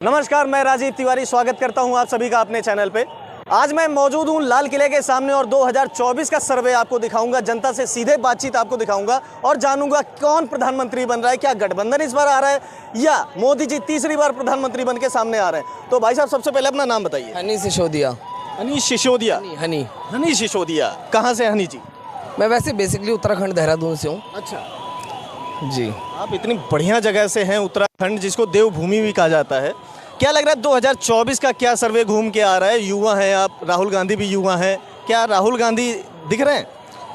नमस्कार, मैं राजीव तिवारी स्वागत करता हूं आप सभी का अपने चैनल पे। आज मैं मौजूद हूं लाल किले के सामने और 2024 का सर्वे आपको दिखाऊंगा, जनता से सीधे बातचीत आपको दिखाऊंगा और जानूंगा कौन प्रधानमंत्री बन रहा है। क्या गठबंधन इस बार आ रहा है या मोदी जी तीसरी बार प्रधानमंत्री बन के सामने आ रहे हैं। तो भाई साहब, सबसे पहले अपना नाम बताइए। हनीश सिसोदिया। हनीश सिसोदिया। हनीश सिसोदिया, कहाँ से हनी जी? मैं वैसे बेसिकली उत्तराखंड देहरादून से हूँ। अच्छा जी। आप इतनी बढ़िया जगह से हैं, उत्तराखंड जिसको देवभूमि भी कहा जाता है। क्या लग रहा है 2024 का क्या सर्वे घूम के आ रहा है? युवा हैं आप, राहुल गांधी भी युवा हैं, क्या राहुल गांधी दिख रहे हैं?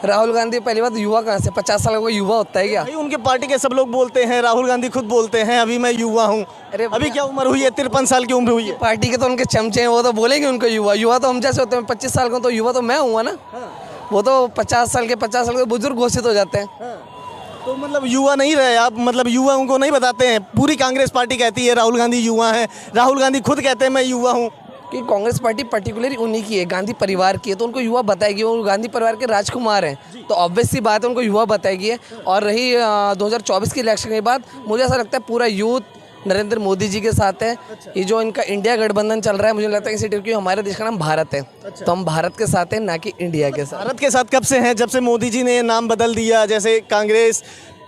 राहुल गांधी पहली बात युवा कहाँ से, 50 साल का कोई युवा होता है क्या? भाई उनके पार्टी के सब लोग बोलते हैं, राहुल गांधी खुद बोलते हैं अभी मैं युवा हूँ। अरे अभी क्या उम्र हुई है? 53 साल की उम्र हुई है। पार्टी के तो उनके चमचे हैं, वो तो बोलेंगे उनको युवा। युवा तो हम जैसे होते हैं, 25 साल का तो युवा तो मैं हुआ ना। वो तो 50 साल के बुजुर्ग घोषित हो जाते हैं। तो मतलब युवा नहीं रहे आप, मतलब युवाओं को नहीं बताते हैं। पूरी कांग्रेस पार्टी कहती है राहुल गांधी युवा हैं, राहुल गांधी खुद कहते हैं मैं युवा हूँ। कि कांग्रेस पार्टी पर्टिकुलरली उन्हीं की है, गांधी परिवार की है, तो उनको युवा बताएगी। वो गांधी परिवार के राजकुमार हैं, तो ऑब्वियस सी बात है उनको युवा बताएगी है। और रही 2024 के इलेक्शन के बाद, मुझे ऐसा लगता है पूरा यूथ नरेंद्र मोदी जी के साथ है। ये जो इनका इंडिया गठबंधन चल रहा है, मुझे लगता है कि क्योंकि हमारे देश का नाम भारत है, तो हम भारत के साथ हैं, ना कि इंडिया के साथ। भारत के साथ कब से हैं? जब से मोदी जी ने नाम बदल दिया। जैसे कांग्रेस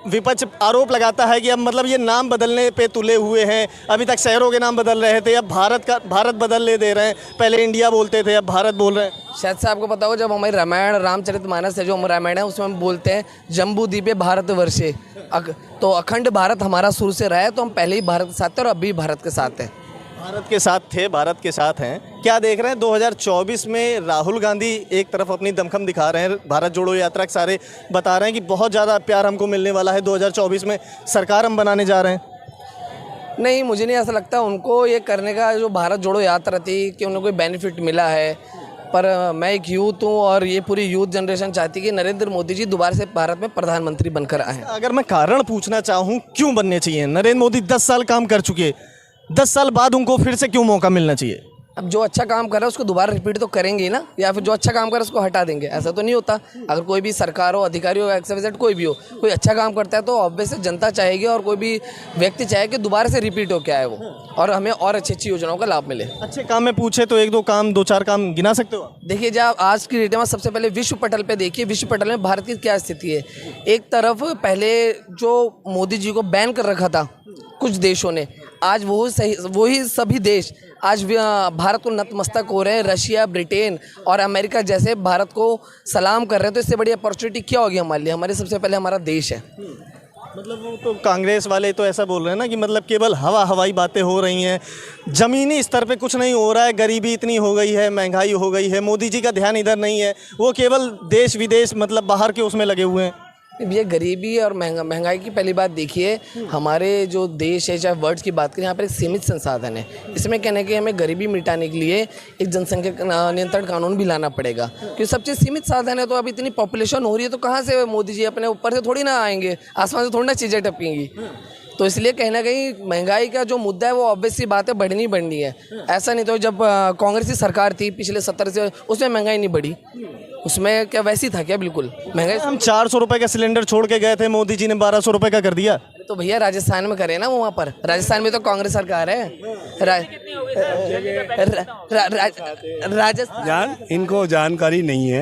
विपक्ष आरोप लगाता है कि अब मतलब ये नाम बदलने पे तुले हुए हैं। अभी तक शहरों के नाम बदल रहे थे, अब भारत बदलने दे रहे हैं। पहले इंडिया बोलते थे, अब भारत बोल रहे हैं। शायद से आपको पता हो, जब हमारी रामायण रामचरितमानस है, जो हम रामायण है, उसमें हम बोलते हैं जम्बूद्वीपे भारतवर्षे। तो अखंड भारत हमारा शुरू से रहा है, तो हम पहले ही भारत के साथ थे और अब भी भारत के साथ हैं। भारत के साथ थे, भारत के साथ हैं। क्या देख रहे हैं 2024 में? राहुल गांधी एक तरफ अपनी दमखम दिखा रहे हैं, भारत जोड़ो यात्रा के सारे बता रहे हैं कि बहुत ज़्यादा प्यार हमको मिलने वाला है, 2024 में सरकार हम बनाने जा रहे हैं। नहीं, मुझे नहीं ऐसा लगता उनको ये करने का। जो भारत जोड़ो यात्रा थी कि उन्हें कोई बेनिफिट मिला है, पर मैं एक यूथ हूँ और ये पूरी यूथ जनरेशन चाहती है कि नरेंद्र मोदी जी दोबारा से भारत में प्रधानमंत्री बनकर आए। अगर मैं कारण पूछना चाहूँ क्यों बनने चाहिए? नरेंद्र मोदी 10 साल काम कर चुके, 10 साल बाद उनको फिर से क्यों मौका मिलना चाहिए? अब जो अच्छा काम कर रहा है उसको दोबारा रिपीट तो करेंगे ही ना, या फिर जो अच्छा काम कर रहा है उसको हटा देंगे? ऐसा तो नहीं होता। अगर कोई भी सरकार हो, अधिकारी हो, एक्स कोई भी हो, कोई अच्छा काम करता है तो ऑब्वियसली जनता चाहेगी और कोई भी व्यक्ति चाहे कि दोबारा से रिपीट हो क्या है वो, और हमें और अच्छी अच्छी योजनाओं का लाभ मिले। अच्छे काम में पूछे तो एक दो चार काम गिना सकते हो? देखिए, जब आज की डेट में सबसे पहले विश्व पटल पे देखिए, विश्व पटल में भारत की क्या स्थिति है। एक तरफ पहले जो मोदी जी को बैन कर रखा था कुछ देशों ने, आज वही सभी देश आज भारत को नतमस्तक हो रहे हैं। रशिया, ब्रिटेन और अमेरिका जैसे भारत को सलाम कर रहे हैं। तो इससे बड़ी अपॉर्चुनिटी क्या होगी हमारे लिए? हमारे सबसे पहले हमारा देश है। मतलब वो तो कांग्रेस वाले तो ऐसा बोल रहे हैं ना कि मतलब केवल हवाई बातें हो रही हैं, ज़मीनी स्तर पे कुछ नहीं हो रहा है। गरीबी इतनी हो गई है, महंगाई हो गई है, मोदी जी का ध्यान इधर नहीं है, वो केवल देश विदेश मतलब बाहर के उसमें लगे हुए हैं। ये गरीबी और महंगाई की पहली बात देखिए, हमारे जो देश है, चाहे वर्ल्ड की बात करें, यहाँ पर एक सीमित संसाधन है। इसमें कहने के हमें गरीबी मिटाने के लिए एक जनसंख्या नियंत्रण कानून भी लाना पड़ेगा, क्योंकि सब चीज़ सीमित साधन है। तो अब इतनी पॉपुलेशन हो रही है, तो कहाँ से मोदी जी अपने ऊपर से थोड़ी ना आएंगे, आसमान से थोड़ी ना चीज़ें टपकेंगी। तो इसलिए कहीं ना कहीं महंगाई का जो मुद्दा है वो ऑब्वियसली बात है, बढ़नी है। ऐसा नहीं तो जब कांग्रेस की सरकार थी पिछले 70 से, उसमें महंगाई नहीं बढ़ी। उसमें क्या वैसी था क्या? बिल्कुल महंगाई। हम 400 रुपये का सिलेंडर छोड़ के गए थे, मोदी जी ने 1200 रुपये का कर दिया। तो भैया राजस्थान में करे ना, वहाँ पर राजस्थान में तो कांग्रेस सरकार है। राजस्थान इनको जानकारी नहीं है।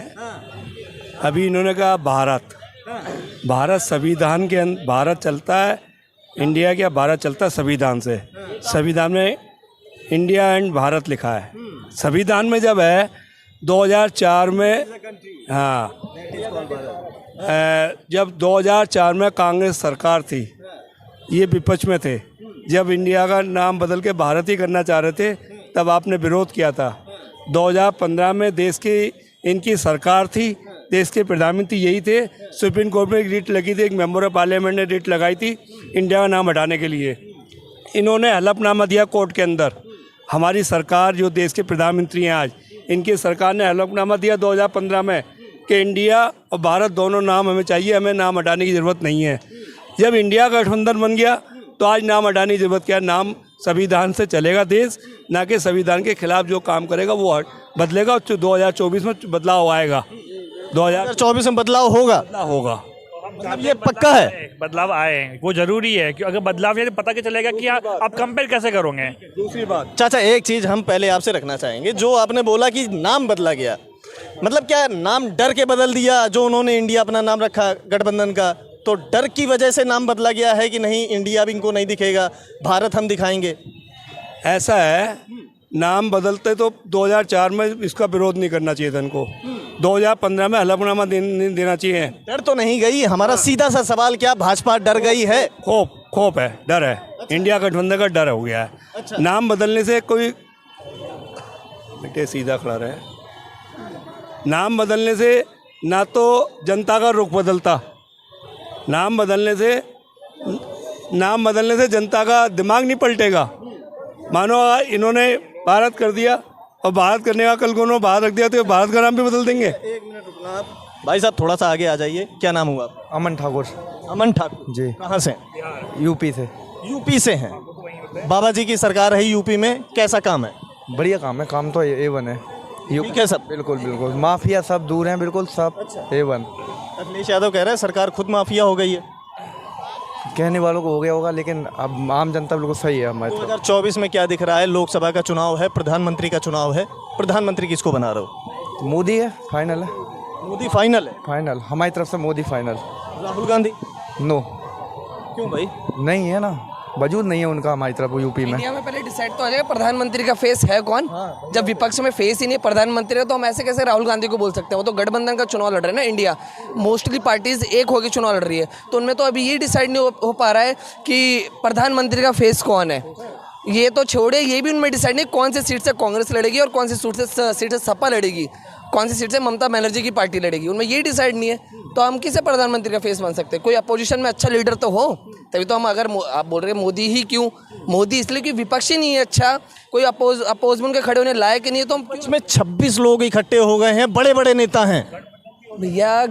अभी इन्होंने कहा भारत संविधान के भारत चलता है, इंडिया क्या भारत चलता है संविधान से। संविधान में इंडिया एंड भारत लिखा है। संविधान में जब है 2004 में, हाँ, जब 2004 में कांग्रेस सरकार थी, ये विपक्ष में थे। जब इंडिया का नाम बदल के भारत ही करना चाह रहे थे, तब आपने विरोध किया था। 2015 में देश की इनकी सरकार थी, देश के प्रधानमंत्री यही थे। सुप्रीम कोर्ट में एक रिट लगी थी, एक मेंबर ऑफ पार्लियामेंट ने रिट लगाई थी इंडिया का नाम हटाने के लिए। इन्होंने हलफनामा दिया कोर्ट के अंदर। हमारी सरकार जो देश के प्रधानमंत्री हैं आज, इनकी सरकार ने हलफनामा दिया 2015 में कि इंडिया और भारत दोनों नाम हमें चाहिए, हमें नाम हटाने की ज़रूरत नहीं है। जब इंडिया का गठबंधन बन गया तो आज नाम हटाने की ज़रूरत क्या? नाम संविधान से चलेगा देश, ना कि संविधान के खिलाफ जो काम करेगा वो बदलेगा। 2024 में बदलाव आएगा, 2024 में बदलाव होगा। मतलब ये पक्का है। बदलाव आए हैं, वो जरूरी है कि अगर बदलाव है तो पता क्या चलेगा कि आप कंपेयर कैसे करोगे। दूसरी बात, चाचा एक चीज़ हम पहले आपसे रखना चाहेंगे, जो आपने बोला कि नाम बदला गया, मतलब क्या नाम डर के बदल दिया? जो उन्होंने इंडिया अपना नाम रखा गठबंधन का, तो डर की वजह से नाम बदला गया है कि नहीं इंडिया भी इनको नहीं दिखेगा, भारत हम दिखाएंगे? ऐसा है, नाम बदलते तो 2004 में इसका विरोध नहीं करना चाहिए था इनको, 2015 में हलफनामा देना चाहिए। डर तो नहीं गई, हमारा सीधा सा सवाल, क्या भाजपा डर गई है? खौफ है, डर है। इंडिया गठबंधन का डर हो गया है। नाम बदलने से कोई बेटे सीधा खड़ा रहे, नाम बदलने से ना तो जनता का रुख बदलता, नाम बदलने से जनता का दिमाग नहीं पलटेगा। मानो इन्होंने भारत कर दिया और भारत करने का कल को उन्होंने भारत रख दिया तो भारत का नाम भी बदल देंगे। एक मिनट रुकना आप भाई साहब, थोड़ा सा आगे आ जाइए। क्या नाम हुआ आपका? अमन ठाकुर अमन ठाकुर जी। कहाँ से? यूपी से। यूपी से हैं। बाबा जी की सरकार है यूपी में, कैसा काम है? बढ़िया काम है, काम तो A1 है। ठीक है सब? बिल्कुल बिल्कुल, माफिया सब दूर हैं, बिल्कुल सब A1। अखिलेश यादव कह रहे हैं सरकार खुद माफिया हो गई है। कहने वालों को हो गया होगा, लेकिन अब आम जनता बिल्कुल सही है हमारे तरफ। 2024 में क्या दिख रहा है? लोकसभा का चुनाव है, प्रधानमंत्री का चुनाव है, प्रधानमंत्री किसको बना रहे हो? मोदी है, फाइनल है। मोदी फाइनल है? फाइनल हमारी तरफ से मोदी फाइनल। राहुल गांधी? नो, क्यों भाई? नहीं है ना, वजूद नहीं है उनका हमारी तरफ यूपी में। इंडिया में पहले डिसाइड तो हो जाएगा प्रधानमंत्री का फेस है कौन। जब विपक्ष में फेस ही नहीं प्रधानमंत्री है तो हम ऐसे कैसे राहुल गांधी को बोल सकते हैं? वो तो गठबंधन का चुनाव लड़ रहे हैं ना। इंडिया मोस्टली पार्टीज एक होकर चुनाव लड़ रही है, तो उनमें तो अभी ये डिसाइड नहीं हो पा रहा है कि प्रधानमंत्री का फेस कौन है। ये तो छोड़े, ये भी उनमें डिसाइड नहीं कौन सी सीट से कांग्रेस लड़ेगी और कौन सी सीट से सपा लड़ेगी, कौन सी सीट से ममता बनर्जी की पार्टी लड़ेगी, उनमें ये डिसाइड नहीं है। तो हम किसे प्रधानमंत्री का फेस बन सकते हैं? कोई अपोजिशन में अच्छा लीडर तो हो, तभी तो हम। अगर आप बोल रहे हैं मोदी ही क्यों, मोदी इसलिए कि विपक्ष ही नहीं है अच्छा, कोई अपोज में उनके खड़े होने लायक नहीं है, तो हम इसमें 26 लोग इकट्ठे हो गए हैं, बड़े बड़े नेता हैं। भैया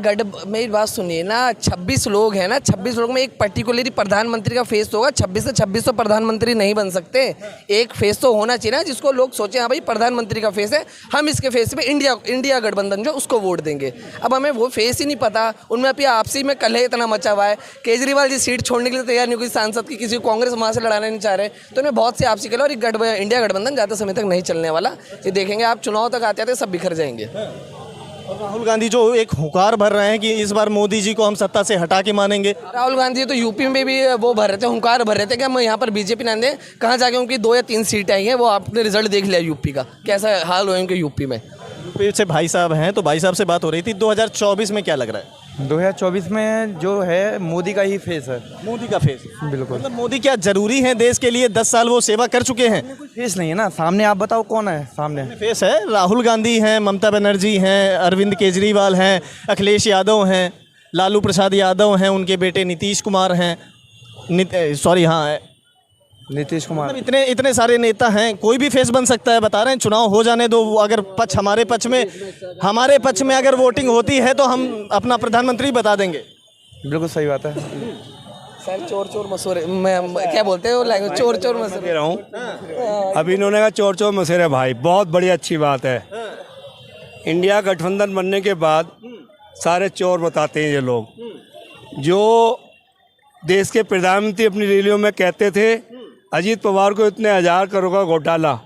मेरी बात सुनिए ना, 26 लोग हैं ना, 26 लोग में एक पर्टिकुलरली प्रधानमंत्री का फेस होगा। 26 से 26 तो प्रधानमंत्री नहीं बन सकते, एक फेस तो होना चाहिए ना जिसको लोग सोचें हाँ भाई प्रधानमंत्री का फेस है, हम इसके फेस पे इंडिया गठबंधन जो उसको वोट देंगे। अब हमें वो फेस ही नहीं पता, उनमें अभी आपसी में कलह इतना मचा हुआ है। केजरीवाल जी सीट छोड़ने के लिए तैयार नहीं, कोई सांसद की किसी को कांग्रेस वहाँ से लड़ाना नहीं चाह रहे, तो उन्हें बहुत से आपसी कलह। और इंडिया गठबंधन ज़्यादा समय तक नहीं चलने वाला, ये देखेंगे आप, चुनाव तक आते आते सब बिखर जाएंगे। और राहुल गांधी जो एक हुंकार भर रहे हैं कि इस बार मोदी जी को हम सत्ता से हटा के मानेंगे। राहुल गांधी तो यूपी में भी वो भर रहे थे, हुंकार भर रहे थे कि हम यहाँ पर बीजेपी ना दें। कहाँ जाके उनकी 2 या 3 सीटें आई हैं, वो आपने रिजल्ट देख लिया यूपी का, कैसा हाल हुआ उनके यूपी में। यूपी से भाई साहब हैं, तो भाई साहब से बात हो रही थी, 2024 में क्या लग रहा है? 2024 में जो है मोदी का ही फेस है। मोदी का फेस? बिल्कुल। मतलब मोदी क्या जरूरी है देश के लिए? 10 साल वो सेवा कर चुके हैं। फेस नहीं है ना, सामने आप बताओ कौन है सामने? फेस है, राहुल गांधी हैं, ममता बनर्जी हैं, अरविंद केजरीवाल हैं, अखिलेश यादव हैं, लालू प्रसाद यादव हैं, उनके बेटे नीतीश कुमार हैं, नीतीश कुमार। मतलब इतने सारे नेता हैं, कोई भी फेस बन सकता है। बता रहे हैं चुनाव हो जाने दो, वो अगर हमारे पक्ष में अगर वोटिंग होती है तो हम अपना प्रधानमंत्री बता देंगे। बिल्कुल सही बात है सर। चोर मसूरे क्या बोलते हैं वो लैंग्वेज, चोर मसूरे कह रहा हूँ। अभी इन्होंने कहा चोर मसेरे, भाई बहुत बड़ी अच्छी बात है। इंडिया गठबंधन बनने के बाद सारे चोर बताते हैं ये लोग। जो देश के प्रधानमंत्री अपनी रैलियों में कहते थे अजीत पवार को इतने 1000 करोड़ का घोटाला,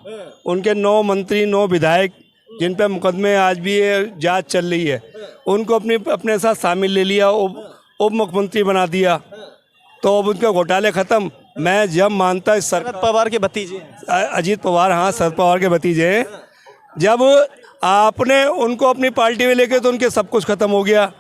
उनके 9 मंत्री 9 विधायक जिन पे मुकदमे आज भी जांच चल रही है, उनको अपने साथ शामिल ले लिया, उप मुख्यमंत्री बना दिया, तो अब उनके घोटाले ख़त्म। मैं जब मानता शरद पवार के भतीजे अजीत पवार, हाँ शरद पवार के भतीजे हैं, जब आपने उनको अपनी पार्टी में लेके तो उनके सब कुछ ख़त्म हो गया।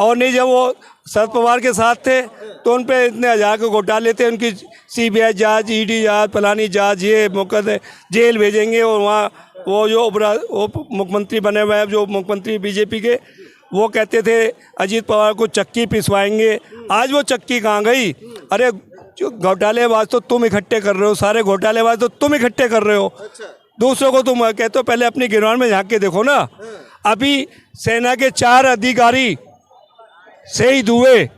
और नहीं, जब वो शरद पवार के साथ थे तो उन पे इतने 1000 के घोटाले थे, उनकी CBI जांच, ED जांच, फलानी जांच, ये मुकदमे जेल भेजेंगे। और वहाँ वो जो मुख्यमंत्री बने हुए हैं, जो मुख्यमंत्री बीजेपी के, वो कहते थे अजीत पवार को चक्की पिसवाएंगे। आज वो चक्की कहाँ गई? अरे जो घोटालेबाज तो तुम इकट्ठे कर रहे हो, सारे घोटालेबाज तो तुम इकट्ठे कर रहे हो, दूसरों को तुम कहते हो। पहले अपनी गिरवान में झाँक के देखो ना। अभी सेना के 4 अधिकारी शहीद हुए,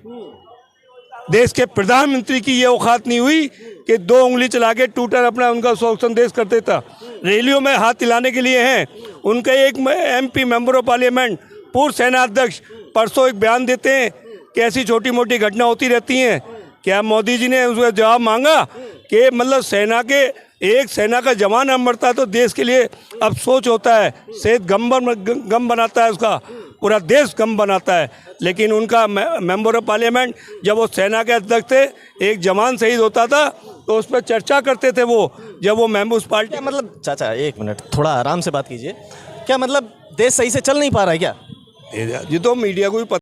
देश के प्रधानमंत्री की ये औकात नहीं हुई कि 2 उंगली चला के ट्विटर अपना उनका शोक संदेश करते था। रैलियों में हाथ हिलाने के लिए हैं। उनके एक MP मेंबर ऑफ पार्लियामेंट, पूर्व सेना अध्यक्ष, परसों एक बयान देते हैं कैसी छोटी मोटी घटना होती रहती हैं। क्या मोदी जी ने उसका जवाब मांगा कि मतलब सेना का जवान मरता है तो देश के लिए अब सोच होता है, सेहत गम बनाता है, उसका पूरा देश गम बनाता है। लेकिन उनका मेंबर ऑफ पार्लियामेंट जब वो सेना के अध्यक्ष थे, एक जवान शहीद होता था तो उस पर चर्चा करते थे वो, जब वो मेंबर उस पार्टी। क्या मतलब चाचा एक मिनट थोड़ा आराम से बात कीजिए, क्या मतलब देश सही से चल नहीं पा रहा है क्या? ये तो मीडिया को भी